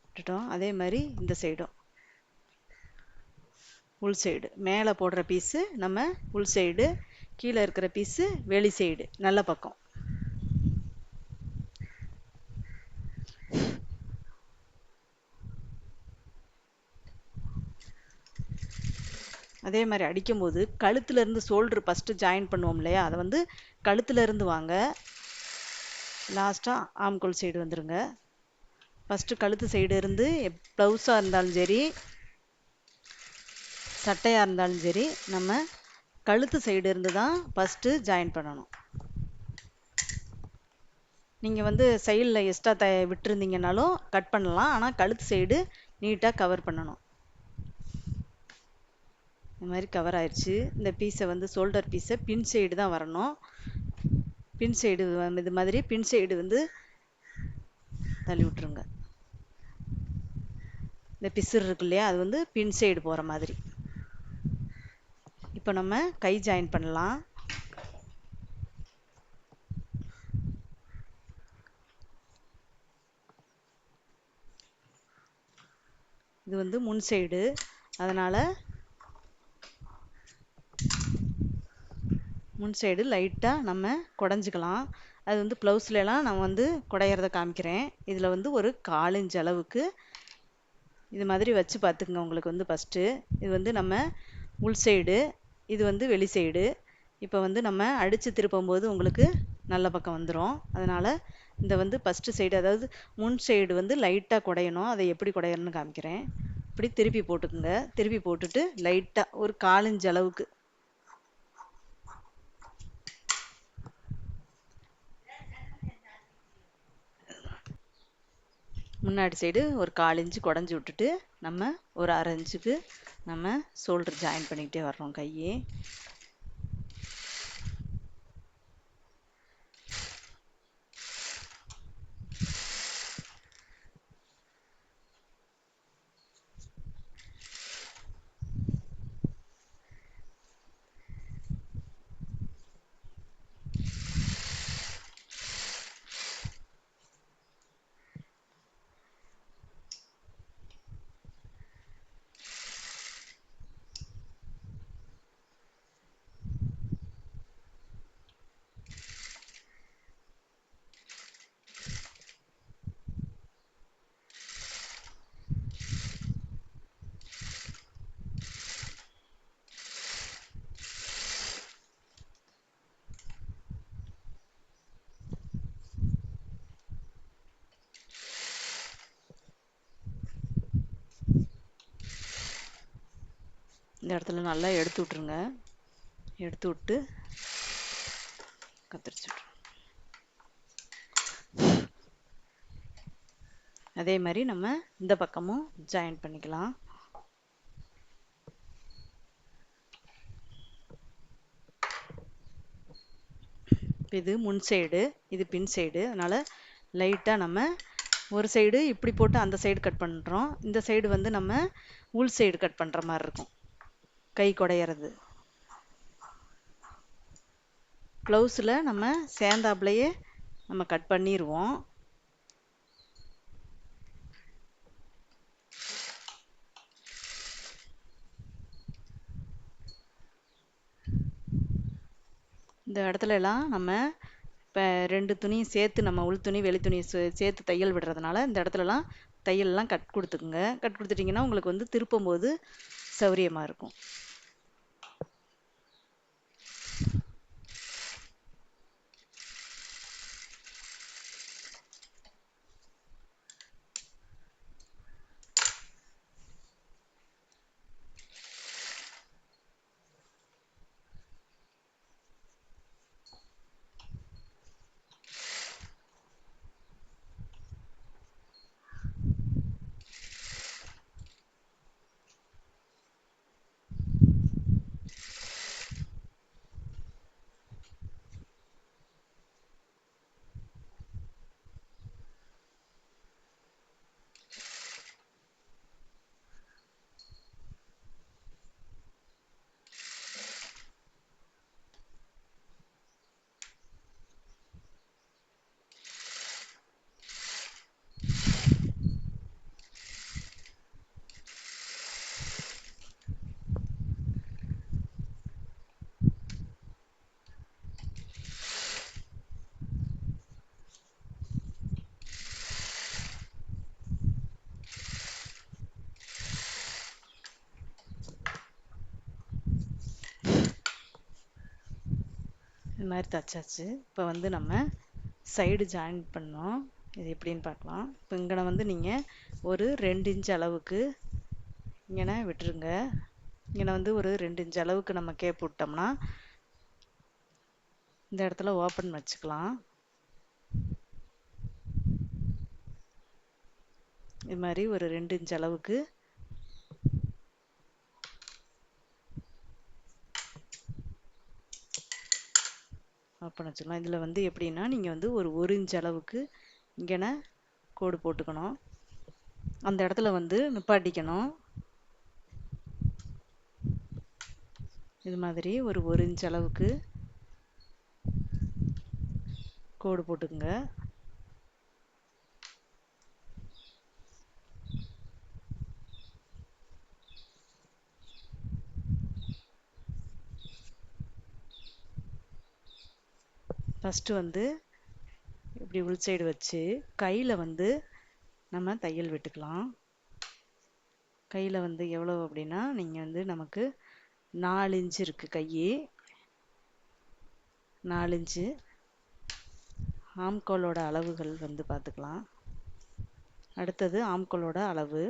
A: விட்டுட்டோம். அதே மாதிரி இந்த சைடும் உள் சைடு மேலே போடுற பீஸு நம்ம உள் சைடு, கீழே இருக்கிற பீஸு வெளி சைடு நல்ல பக்கம். அதே மாதிரி அடிக்கும்போது கழுத்துலேருந்து ஷோல்டர் ஃபஸ்ட்டு ஜாயின் பண்ணுவோம் இல்லையா, அதை வந்து கழுத்துலேருந்து வாங்க, லாஸ்ட்டாக ஆம்கோல் சைடு வந்துடுங்க. ஃபஸ்ட்டு கழுத்து சைடு இருந்து ப்ளவுஸாக இருந்தாலும் சரி, சட்டையாக இருந்தாலும் சரி, நம்ம கழுத்து சைடு இருந்து தான் ஃபஸ்ட்டு ஜாயின் பண்ணணும். நீங்கள் வந்து சைடில் எக்ஸ்ட்ரா விட்டுருந்தீங்கனாலும் கட் பண்ணலாம். ஆனால் கழுத்து சைடு நீட்டாக கவர் பண்ணணும். இந்த மாதிரி கவர் ஆயிடுச்சு. இந்த பீஸை வந்து ஷோல்டர் பீஸை பின் சைடு தான் வரணும். பின் சைடு இது மாதிரி பின் சைடு வந்து தள்ளி விட்டுருங்க. இந்த பிசுறு இருக்கு இல்லையா, அது வந்து பின் சைடு போகிற மாதிரி. இப்போ நம்ம கை ஜாயின் பண்ணலாம். இது வந்து முன் சைடு, அதனால் முன் சைடு லைட்டாக நம்ம குடஞ்சிக்கலாம். அது வந்து ப்ளவுஸ்லாம் நான் வந்து குடையிறத காமிக்கிறேன். இதில் வந்து ஒரு 1/4 இன்ச் அளவுக்கு இது மாதிரி வச்சு பார்த்துக்குங்க. உங்களுக்கு வந்து ஃபஸ்ட்டு இது வந்து நம்ம உள் சைடு, இது வந்து வெளி சைடு. இப்போ வந்து நம்ம அடித்து திருப்பும்போது உங்களுக்கு நல்ல பக்கம் வந்துடும். அதனால் இந்த வந்து ஃபஸ்ட்டு சைடு, அதாவது முன் சைடு வந்து லைட்டாக குடையணும். அதை எப்படி குடையணும்னு காமிக்கிறேன். இப்படி திருப்பி போட்டுக்குங்க. திருப்பி போட்டுட்டு லைட்டாக ஒரு 1/4 இன்ச் அளவுக்கு முன்னாடி சைடு ஒரு 1/4 இன்ச்சு குடஞ்சி விட்டுட்டு நம்ம ஒரு 1/2 இன்ச்சுக்கு நம்ம ஷோல்டர் ஜாயின் பண்ணிக்கிட்டே வர்றோம் கையே. இந்த இடத்துல நல்லா எடுத்து விட்ருங்க. எடுத்து விட்டு கத்திரிச்சு விட்ருங்க. அதே மாதிரி நம்ம இந்த பக்கமும் ஜாயின் பண்ணிக்கலாம். இது முன் சைடு, இது பின் சைடு. அதனால லைட்டாக நம்ம ஒரு சைடு இப்படி போட்டு அந்த சைடு கட் பண்ணுறோம். இந்த சைடு வந்து நம்ம உள் சைடு கட் பண்ணுற மாதிரி இருக்கும், கை குடையிறது. ப்ளவுஸில் நம்ம சேர்ந்தாப்புலையே நம்ம கட் பண்ணிடுவோம். இந்த இடத்துல எல்லாம் நம்ம இப்போ 2 துணியும் சேர்த்து, நம்ம உள் துணி வெளி துணி சேர்த்து தையல் விடுறதுனால இந்த இடத்துலலாம் தையல்லாம் கட் கொடுத்துக்குங்க. கட் கொடுத்துட்டிங்கன்னா உங்களுக்கு வந்து திருப்பும் போது சௌரியமாக இருக்கும். இது மாதிரி தச்சாச்சு. இப்போ வந்து நம்ம சைடு ஜாயின் பண்ணோம். இது எப்படின்னு பார்க்கலாம். இப்போ இங்கே வந்து நீங்கள் ஒரு 2 இன்ச் அளவுக்கு இங்கே விட்டுருங்க. இங்கே வந்து ஒரு 2 இன்ச் அளவுக்கு நம்ம கேப் விட்டோம்னா இந்த இடத்துல ஓப்பன் வச்சுக்கலாம். இது மாதிரி ஒரு 2 இன்ச் அளவுக்கு ஓப்பன் வச்சுக்கலாம். இதில் வந்து எப்படின்னா நீங்கள் வந்து ஒரு இன்ச் அளவுக்கு இங்கே கோடு போட்டுக்கணும். அந்த இடத்துல வந்து நிப்பாட்டிக்கணும். இது மாதிரி ஒரு இன்ச் அளவுக்கு கோடு போட்டுக்குங்க. ஃபஸ்ட்டு வந்து இப்படி உள் சைடு வச்சு கையில் வந்து நம்ம தையல் விட்டுக்கலாம். கையில் வந்து எவ்வளோ அப்படின்னா நீங்கள் வந்து நமக்கு 4 இன்ச்சு இருக்குது கை, 4 இன்ச்சு. ஆம்கோலோட அளவுகள் வந்து பார்த்துக்கலாம். அடுத்தது ஆம்கோலோட அளவு.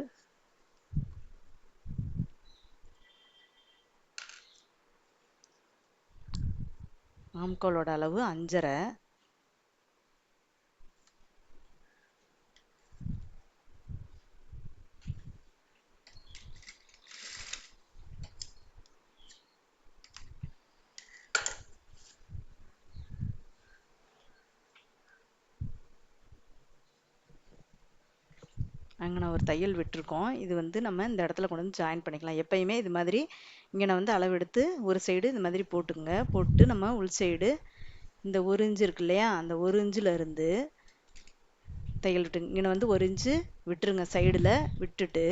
A: ஆம்கோலோட அளவு 5.5. அங்கே ஒரு தையல் விட்டுருக்கோம். இது வந்து நம்ம இந்த இடத்துல கொண்டு வந்து ஜாயின் பண்ணிக்கலாம். எப்பயுமே இது மாதிரி இங்கே வந்து அளவெடுத்து ஒரு சைடு இது மாதிரி போட்டுங்க. போட்டு நம்ம உள் சைடு இந்த 1 இன்ச்சு இருக்கு இல்லையா, அந்த 1 இன்ச்சில் இருந்து தையல் விட்டுங்க. இங்கே வந்து 1 இன்ச்சு விட்டுருங்க. சைடில் விட்டுட்டு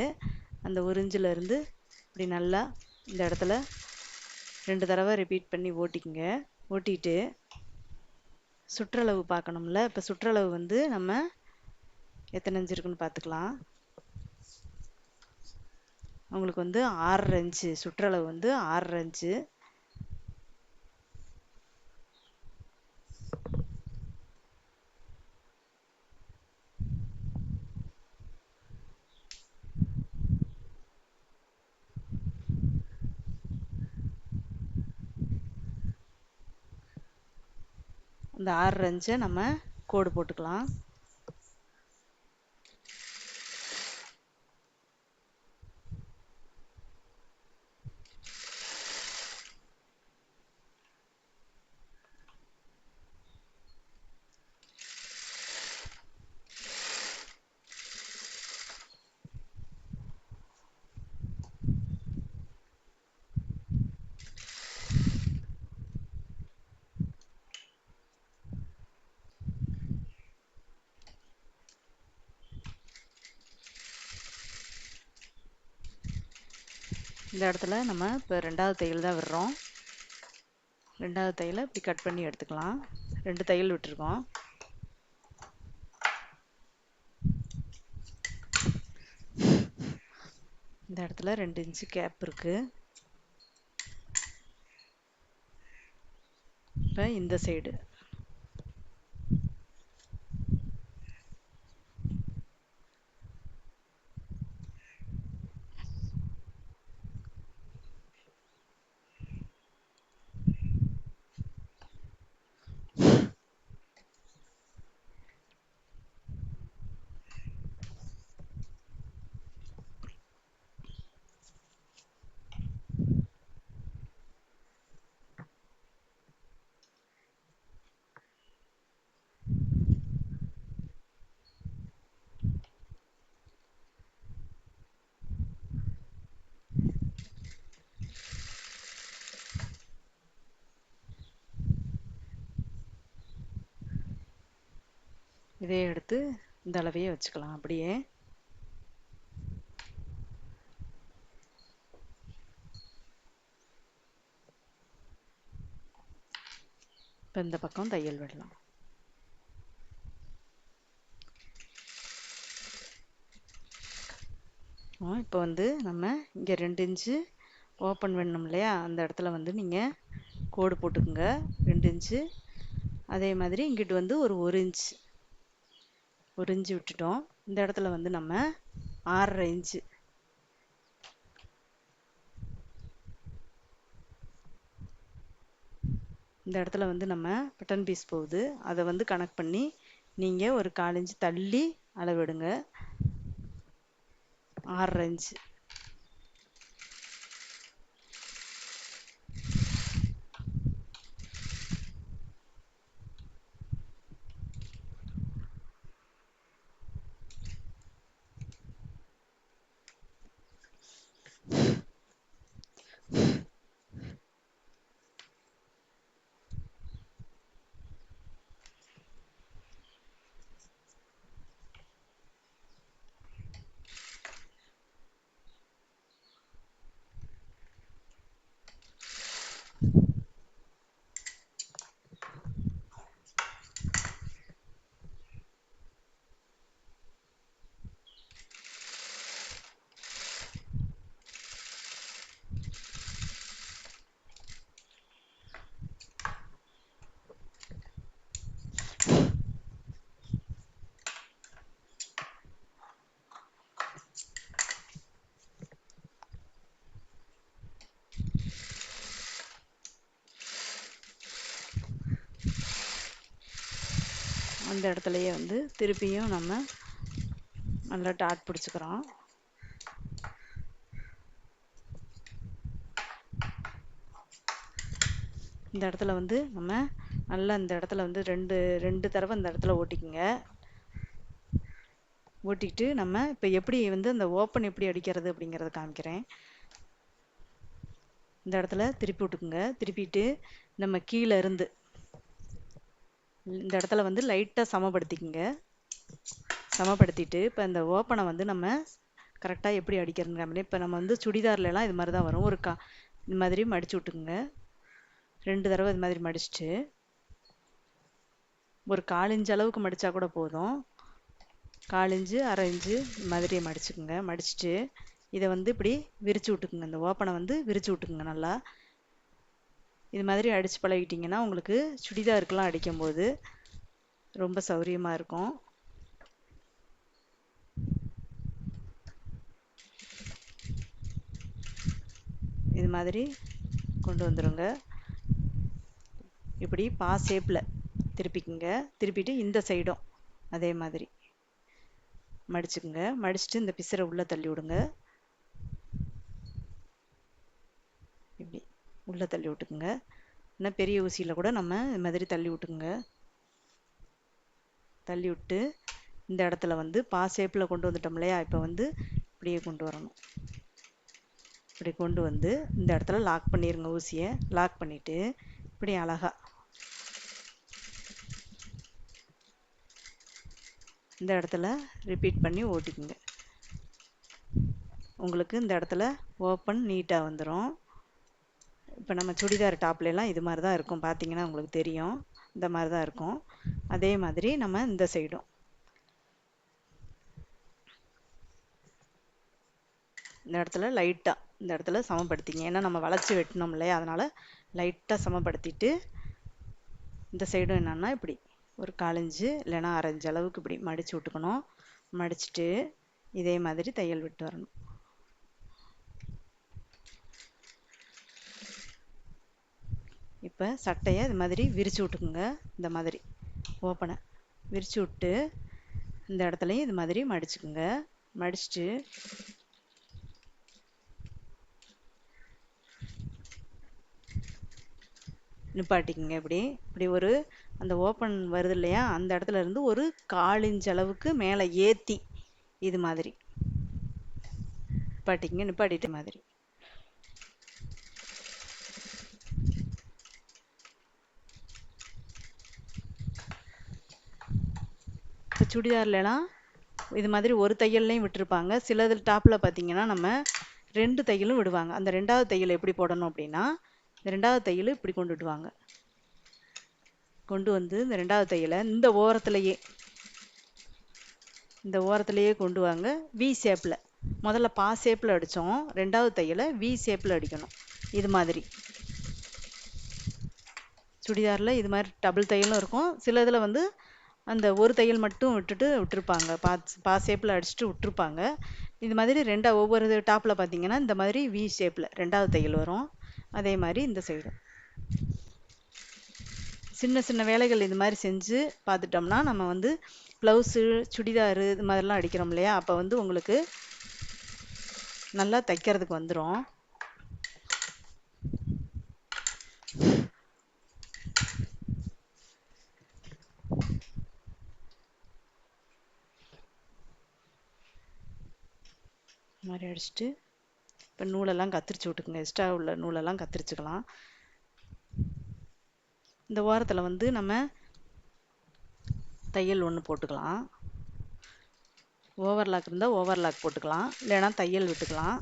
A: அந்த 1 இன்ச்சில் இருந்து இப்படி நல்லா இந்த இடத்துல 2 தடவை ரிப்பீட் பண்ணி ஓட்டிக்குங்க. ஓட்டிட்டு சுற்றளவு பார்க்கணும்ல. இப்போ சுற்றளவு வந்து நம்ம எத்தனை இன்ச்சு இருக்குன்னு பார்த்துக்கலாம். உங்களுக்கு வந்து 6.5 இன்ச்சு சுற்றளவு வந்து 6.5 இன்ச்சு. இந்த 6.5 இன்ச்சை நம்ம கோடு போட்டுக்கலாம். இந்த இடத்துல நம்ம இப்போ 2வது தையல் தான் விடுறோம். 2வது தையலை இப்படி கட் பண்ணி எடுத்துக்கலாம். 2 தையல் விட்டுருக்கோம். இந்த இடத்துல 2 இன்ச்சு கேப் இருக்கு. இப்போ இந்த சைடு இதே எடுத்து இந்த அளவையே வச்சுக்கலாம். அப்படியே இப்போ இந்த பக்கம் தையல் விடலாம். இப்போ வந்து நம்ம இங்கே 2 இன்ச்சு ஓப்பன் பண்ணணும் இல்லையா, அந்த இடத்துல வந்து நீங்கள் கோடு போட்டுக்குங்க 2 இன்ச்சு. அதே மாதிரி இங்கிட்டு வந்து ஒரு இன்ச்சு 1 இன்ச்சு விட்டுட்டோம். இந்த இடத்துல வந்து நம்ம 6.5 இன்ச்சு இந்த இடத்துல வந்து நம்ம பட்டன் பீஸ் போகுது, அதை வந்து கனெக்ட் பண்ணி நீங்கள் ஒரு 1/4 இன்ச்சு தள்ளி அளவிடுங்க. 6.5 இன்ச்சு அந்த இடத்துலையே வந்து திருப்பியும் நம்ம நல்லா டாட் பிடிச்சிக்கிறோம். இந்த இடத்துல வந்து நம்ம நல்லா இந்த இடத்துல வந்து ரெண்டு தடவை இந்த இடத்துல ஓட்டிக்குங்க. ஓட்டிக்கிட்டு நம்ம இப்போ எப்படி வந்து அந்த ஓப்பன் எப்படி அடிக்கிறது அப்படிங்கிறத காமிக்கிறேன். இந்த இடத்துல திருப்பி விட்டுக்குங்க. திருப்பிட்டு நம்ம கீழே இருந்து இந்த இடத்துல வந்து லைட்டாக சமப்படுத்திக்குங்க. சமப்படுத்திட்டு இப்போ இந்த ஓப்பனை வந்து நம்ம கரெக்டாக எப்படி அடிக்கிறதுன்னு காமிக்கிறேன். இப்போ நம்ம வந்து சுடிதார்லாம் இது மாதிரி தான் வரும். இந்த மாதிரி மடிச்சு விட்டுக்குங்க. 2 தடவை இது மாதிரி மடிச்சுட்டு ஒரு 1/4 இன்ச் அளவுக்கு மடித்தா கூட போதும். 1/4 இன்ச்சு 1/2 இன்ச்சு இது மாதிரி மடிச்சுக்குங்க. மடிச்சுட்டு இதை வந்து இப்படி விரிச்சு விட்டுக்குங்க. இந்த ஓப்பனை வந்து விரிச்சு விட்டுக்குங்க. நல்லா இது மாதிரி அடித்து பழகிட்டிங்கன்னா உங்களுக்கு சுடிதாருக்கெல்லாம் அடிக்கும்போது ரொம்ப சௌரியமாக இருக்கும். இது மாதிரி கொண்டு வந்துடுங்க. இப்படி பா ஷேப்பில் திருப்பிக்குங்க. திருப்பிட்டு இந்த சைடும் அதே மாதிரி மடிச்சுக்குங்க. மடிச்சுட்டு இந்த பிசரை உள்ளே தள்ளி விடுங்க. இப்படி உள்ளே தள்ளி விட்டுக்குங்க. இன்னும் பெரிய ஊசியில் கூட நம்ம இது மாதிரி தள்ளி விட்டுக்குங்க. தள்ளி விட்டு இந்த இடத்துல வந்து பா ஷேப்பில் கொண்டு வந்துட்டோம் இல்லையா, இப்போ வந்து இப்படியே கொண்டு வரணும். இப்படி கொண்டு வந்து இந்த இடத்துல லாக் பண்ணிடுங்க. ஊசியை லாக் பண்ணிவிட்டு இப்படி அழகா இந்த இடத்துல ரிப்பீட் பண்ணி ஓட்டிக்குங்க. உங்களுக்கு இந்த இடத்துல ஓப்பன் நீட்டாக வந்துடும். இப்போ நம்ம சுடிதார் டாப்லாம் இது மாதிரி தான் இருக்கும். பார்த்தீங்கன்னா உங்களுக்கு தெரியும், இந்த மாதிரி தான் இருக்கும். அதே மாதிரி நம்ம இந்த சைடும் இந்த இடத்துல லைட்டாக இந்த இடத்துல சமப்படுத்திங்க. ஏன்னா நம்ம வளைச்சி வெட்டணும் இல்லையா, அதனால் லைட்டாக சமப்படுத்திட்டு இந்த சைடும் என்னன்னா இப்படி ஒரு 1/4 இன்ச்சு இல்லைன்னா 1/2 இன்ச்சு அளவுக்கு இப்படி மடித்து விட்டுக்கணும். மடிச்சுட்டு இதே மாதிரி தையல் விட்டு வரணும். இப்போ சட்டையை இது மாதிரி விரித்து விட்டுக்குங்க. இந்த மாதிரி ஓப்பனை விரித்து விட்டு இந்த இடத்துலையும் இது மாதிரி மடிச்சுக்குங்க. மடிச்சுட்டு நிப்பாட்டிக்குங்க. இப்படி இப்படி ஒரு அந்த ஓப்பன் வருது இல்லையா, அந்த இடத்துல இருந்து ஒரு 1/4 இன்ச் அளவுக்கு மேலே ஏற்றி இது மாதிரி நிப்பாட்டிக்குங்க. நிப்பாட்டிட்ட மாதிரி இப்போ சுடிதார்லாம் இது மாதிரி ஒரு தையல்லையும் விட்டுருப்பாங்க. சிலது டாப்பில் பார்த்தீங்கன்னா நம்ம 2 தையலும் விடுவாங்க. அந்த 2வது தையல் எப்படி போடணும் அப்படின்னா, இந்த 2வது தையல் இப்படி கொண்டுட்டு வாங்க. கொண்டு வந்து இந்த 2வது தையலை இந்த ஓரத்துலேயே கொண்டு வாங்க. வி ஷேப்பில் முதல்ல பா ஷேப்பில் அடித்தோம், 2வது தையலை வி ஷேப்பில் அடிக்கணும். இது மாதிரி சுடிதாரில் இது மாதிரி டபுள் தையலும் இருக்கும். சில இதில் வந்து அந்த ஒரு தையல் மட்டும் விட்டுருப்பாங்க. பா ஷேப்பில் அடிச்சுட்டு விட்டுருப்பாங்க. இது மாதிரி ஒவ்வொரு டாப்பில் பார்த்தீங்கன்னா இந்த மாதிரி வி ஷேப்பில் 2வது தையல் வரும். அதே மாதிரி இந்த சைடும் சின்ன சின்ன வேலைகள் இது மாதிரி செஞ்சு பார்த்துட்டோம்னா நம்ம வந்து ப்ளவுஸு சுடிதாரு இது மாதிரிலாம் அடிக்கிறோம் இல்லையா, அப்போ வந்து உங்களுக்கு நல்லா தைக்கிறதுக்கு வந்துடும். இது மாதிரி அடிச்சுட்டு இப்போ நூலெல்லாம் கத்திரிச்சு விட்டுக்குங்க. எக்ஸ்ட்ரா உள்ள நூலெல்லாம் கத்திரிச்சுக்கலாம். இந்த ஓரத்தில் வந்து நம்ம தையல் ஒன்று போட்டுக்கலாம். ஓவர்லாக் இருந்தால் ஓவர்லாக் போட்டுக்கலாம், இல்லைன்னா தையல் விட்டுக்கலாம்.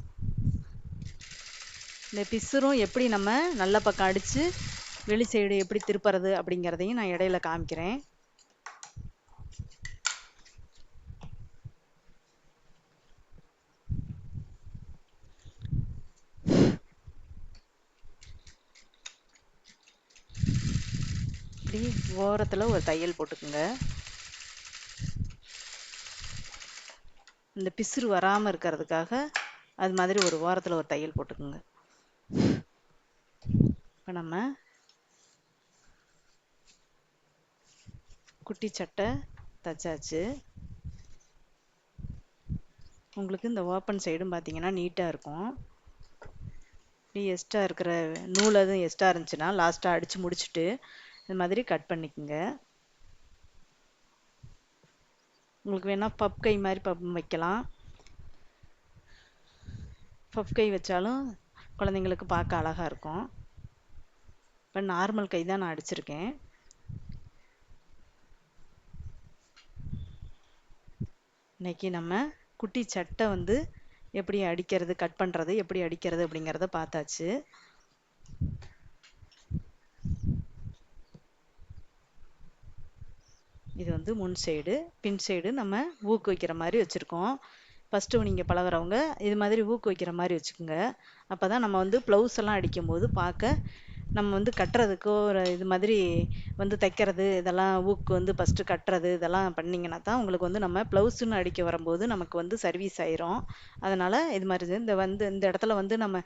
A: இந்த பிசுரும் எப்படி நம்ம நல்ல பக்கம் அடித்து வெளி சைடு எப்படி திருப்புறது அப்படிங்கிறதையும் நான் இடையில காமிக்கிறேன். இப்படி ஓரத்தில் ஒரு தையல் போட்டுக்குங்க. இந்த பிசுறு வராமல் இருக்கிறதுக்காக அது மாதிரி ஒரு ஓரத்தில் ஒரு தையல் போட்டுக்குங்க. இப்போ நம்ம குட்டி சட்டை தைச்சாச்சு. உங்களுக்கு இந்த ஓப்பன் சைடும் பார்த்தீங்கன்னா நீட்டாக இருக்கும். இப்படி எக்ஸ்ட்ரா இருக்கிற நூல் எதுவும் எக்ஸ்ட்ரா இருந்துச்சுன்னா லாஸ்ட்டாக அடித்து முடிச்சுட்டு இது மாதிரி கட் பண்ணிக்கோங்க. உங்களுக்கு வேணால் பப் கை மாதிரி வைக்கலாம். பப் கை வச்சாலும் குழந்தைங்களுக்கு பார்க்க அழகாக இருக்கும். இப்போ நார்மல் கை தான் நான் அடிச்சிருக்கேன். இன்னைக்கு நம்ம குட்டி சட்டை வந்து எப்படி அடிக்கிறது, கட் பண்ணுறது எப்படி அடிக்கிறது அப்படிங்கிறத பார்த்தாச்சு. இது வந்து முன் சைடு, பின் சைடு நம்ம ஊக்கு வைக்கிற மாதிரி வச்சுருக்கோம். ஃபஸ்ட்டு நீங்கள் பழகுறவங்க இது மாதிரி ஊக்கு வைக்கிற மாதிரி வச்சுக்கோங்க. அப்போ தான் நம்ம வந்து ப்ளவுஸ் எல்லாம் அடிக்கும்போது பார்க்க நம்ம வந்து கட்டுறதுக்கோ ஒரு இது மாதிரி வந்து தைக்கிறது இதெல்லாம் ஊக்கு வந்து ஃபஸ்ட்டு கட்டுறது இதெல்லாம் பண்ணிங்கன்னா தான் உங்களுக்கு வந்து நம்ம ப்ளவுஸுன்னு அடிக்க வரும்போது நமக்கு வந்து சர்வீஸ் ஆயிரும். அதனால் இது மாதிரி இந்த இடத்துல வந்து நம்ம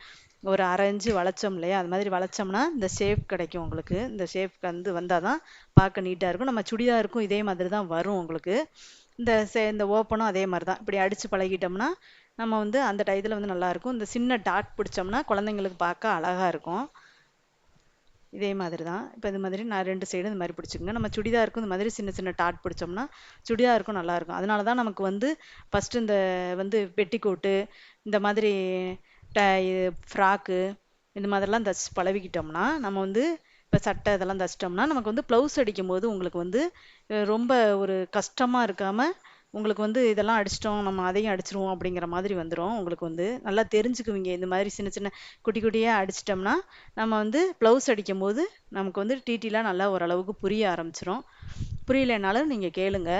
A: ஒரு 1/2 இன்ச்சு வளைச்சோம் இல்லையா, அது மாதிரி வளைச்சோம்னா இந்த ஷேப் கிடைக்கும் உங்களுக்கு. இந்த ஷேப் வந்து வந்தால் தான் பார்க்க நீட்டாக இருக்கும். நம்ம சுடிதாருக்கும் இதே மாதிரி தான் வரும் உங்களுக்கு. இந்த ஓப்பனும் அதே மாதிரி தான். இப்படி அடித்து பழகிட்டோம்னா நம்ம வந்து அந்த டயத்தில் வந்து நல்லாயிருக்கும். இந்த சின்ன டாட் பிடிச்சோம்னா குழந்தைங்களுக்கு பார்க்க அழகாக இருக்கும். இதே மாதிரி தான். இப்போ இது மாதிரி நான் 2 சைடும் இந்த மாதிரி பிடிச்சிக்கோங்க. நம்ம சுடிதாருக்கும் இந்த மாதிரி சின்ன சின்ன டாட் பிடிச்சோம்னா சுடிதாருக்கும் நல்லாயிருக்கும். அதனால தான் நமக்கு வந்து ஃபஸ்ட்டு இந்த வந்து பெட்டிக்கோட்டு இந்த மாதிரி ஃப்ராக்கு இந்த மாதிரிலாம் தைச்சி பழகிக்கிட்டோம்னா நம்ம வந்து இப்போ சட்டை இதெல்லாம் தைச்சிட்டோம்னா நமக்கு வந்து ப்ளவுஸ் அடிக்கும்போது உங்களுக்கு வந்து ரொம்ப ஒரு கஷ்டமாக இருக்காமல் உங்களுக்கு வந்து இதெல்லாம் அடிச்சிட்டோம், நம்ம அதையும் அடிச்சிருவோம் அப்படிங்கிற மாதிரி வந்துரும். உங்களுக்கு வந்து நல்லா தெரிஞ்சுக்குவீங்க. இந்த மாதிரி சின்ன சின்ன குட்டி குட்டியா அடிச்சிட்டோம்னா, நம்ம வந்து ப்ளவுஸ் அடிக்கும்போது நமக்கு வந்து டிடிலாம் நல்லா ஓரளவுக்கு புரிய ஆரம்பிச்சிரும். புரியலைனாலும் நீங்க கேளுங்க.